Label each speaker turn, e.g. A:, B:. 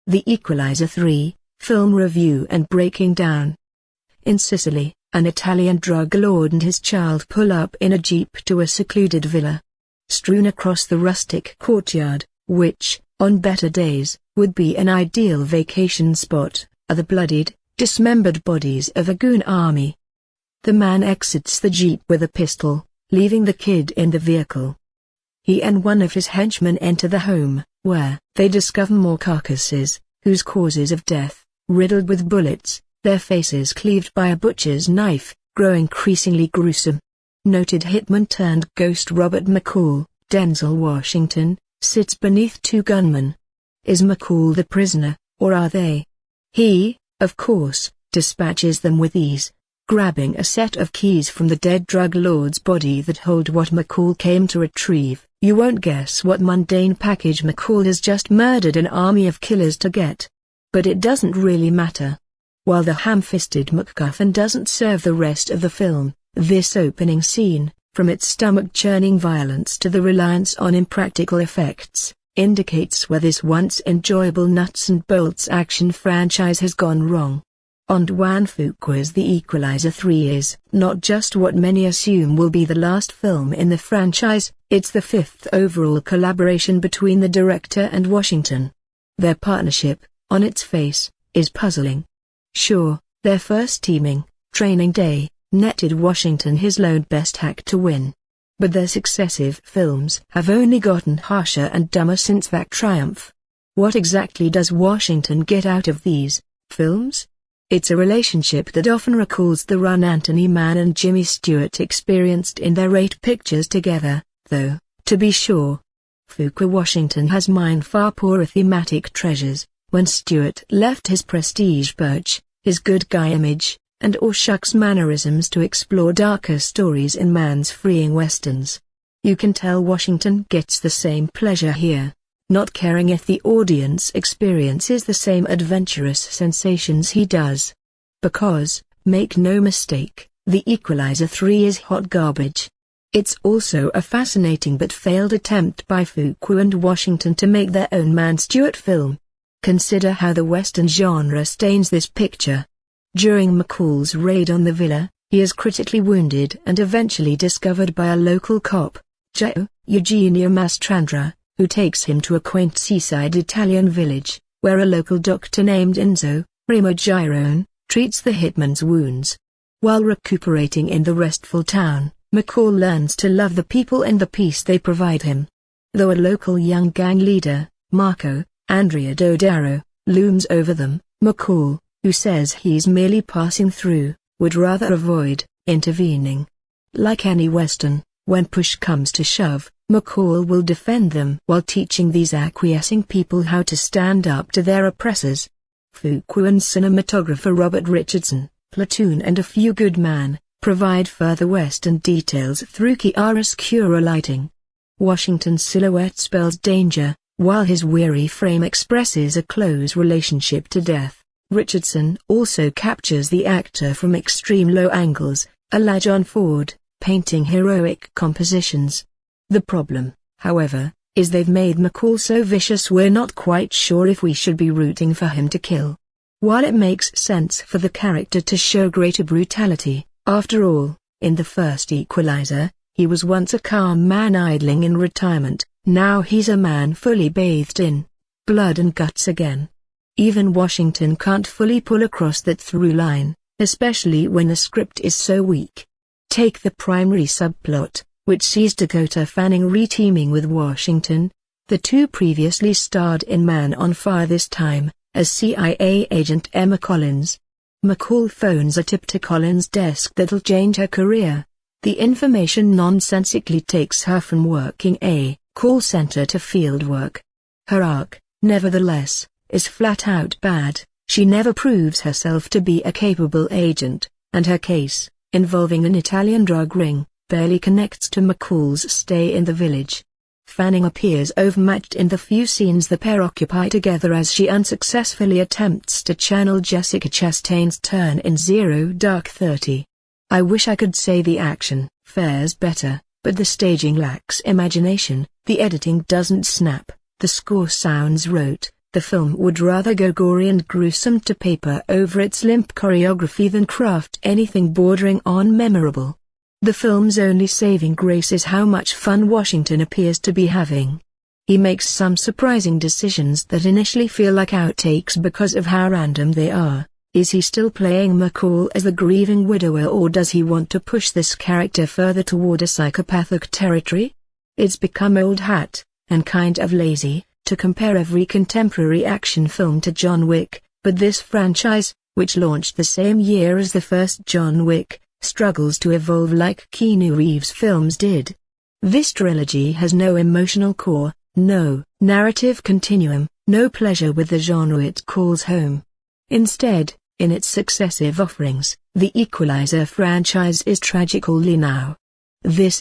A: The Equalizer 3, Film Review and Breaking Down. In Sicily, an Italian drug lord and his child pull up in a jeep to a secluded villa. Strewn across the rustic courtyard, which, on better days, would be an ideal vacation spot, are the bloodied, dismembered bodies of a goon army. The man exits the jeep with a pistol, leaving the kid in the vehicle. He and one of his henchmen enter the home, where they discover more carcasses, whose causes of death, riddled with bullets, their faces cleaved by a butcher's knife, grow increasingly gruesome. Noted hitman turned ghost Robert McCall, Denzel Washington, sits beneath two gunmen. Is McCall the prisoner, or are they? He, of course, dispatches them with ease, grabbing a set of keys from the dead drug lord's body that hold what McCall came to retrieve. You won't guess what mundane package McCall has just murdered an army of killers to get. But it doesn't really matter. While the ham-fisted MacGuffin doesn't serve the rest of the film, this opening scene, from its stomach-churning violence to the reliance on impractical effects, indicates where this once enjoyable nuts-and-bolts action franchise has gone wrong. Antoine Fuqua's The Equalizer 3 is not just what many assume will be the last film in the franchise, it's the fifth overall collaboration between the director and Washington. Their partnership, on its face, is puzzling. Sure, their first teaming, Training Day, netted Washington his lone best hack to win. But their successive films have only gotten harsher and dumber since that triumph. What exactly does Washington get out of these films? It's a relationship that often recalls the run Anthony Mann and Jimmy Stewart experienced in their 8 pictures together, though, to be sure. Fuqua Washington has mined far poorer thematic treasures, when Stewart left his prestige perch, his good guy image, and all shucks mannerisms to explore darker stories in Mann's freeing westerns. You can tell Washington gets the same pleasure here, not caring if the audience experiences the same adventurous sensations he does. Because, make no mistake, The Equalizer 3 is hot garbage. It's also a fascinating but failed attempt by Fuqua and Washington to make their own Mann-Stewart film. Consider how the Western genre stains this picture. During McCall's raid on the villa, he is critically wounded and eventually discovered by a local cop, Eugenio Mastrandra, who takes him to a quaint seaside Italian village, where a local doctor named Enzo Primogirone treats the hitman's wounds. While recuperating in the restful town, McCall learns to love the people and the peace they provide him. Though a local young gang leader, Marco Andrea Dodaro, looms over them, McCall, who says he's merely passing through, would rather avoid intervening. Like any Western, when push comes to shove, McCall will defend them while teaching these acquiescing people how to stand up to their oppressors. Fuqua and cinematographer Robert Richardson, Platoon and A Few Good Men, provide further Western details through chiaroscuro lighting. Washington's silhouette spells danger, while his weary frame expresses a close relationship to death. Richardson also captures the actor from extreme low angles, a la John Ford, painting heroic compositions. The problem, however, is they've made McCall so vicious we're not quite sure if we should be rooting for him to kill. While it makes sense for the character to show greater brutality, after all, in the first Equalizer, he was once a calm man idling in retirement, now he's a man fully bathed in blood and guts again. Even Washington can't fully pull across that through line, especially when the script is so weak. Take the primary subplot, which sees Dakota Fanning re-teaming with Washington. The two previously starred in Man on Fire, this time as CIA agent Emma Collins. McCall phones a tip to Collins' desk that'll change her career. The information nonsensically takes her from working a call center to field work. Her arc, nevertheless, is flat out bad. She never proves herself to be a capable agent, and her case, involving an Italian drug ring, barely connects to McCall's stay in the village. Fanning appears overmatched in the few scenes the pair occupy together as she unsuccessfully attempts to channel Jessica Chastain's turn in Zero Dark 30. I wish I could say the action fares better, but the staging lacks imagination, the editing doesn't snap, the score sounds rote, The film would rather go gory and gruesome to paper over its limp choreography than craft anything bordering on memorable. The film's only saving grace is how much fun Washington appears to be having. He makes some surprising decisions that initially feel like outtakes because of how random they are. Is he still playing McCall as the grieving widower, or does he want to push this character further toward a psychopathic territory? It's become old hat, and kind of lazy, to compare every contemporary action film to John Wick, but this franchise, which launched the same year as the first John Wick, struggles to evolve like Keanu Reeves' films did. This trilogy has no emotional core, no narrative continuum, no pleasure with the genre it calls home. Instead, in its successive offerings, the Equalizer franchise is tragically now. This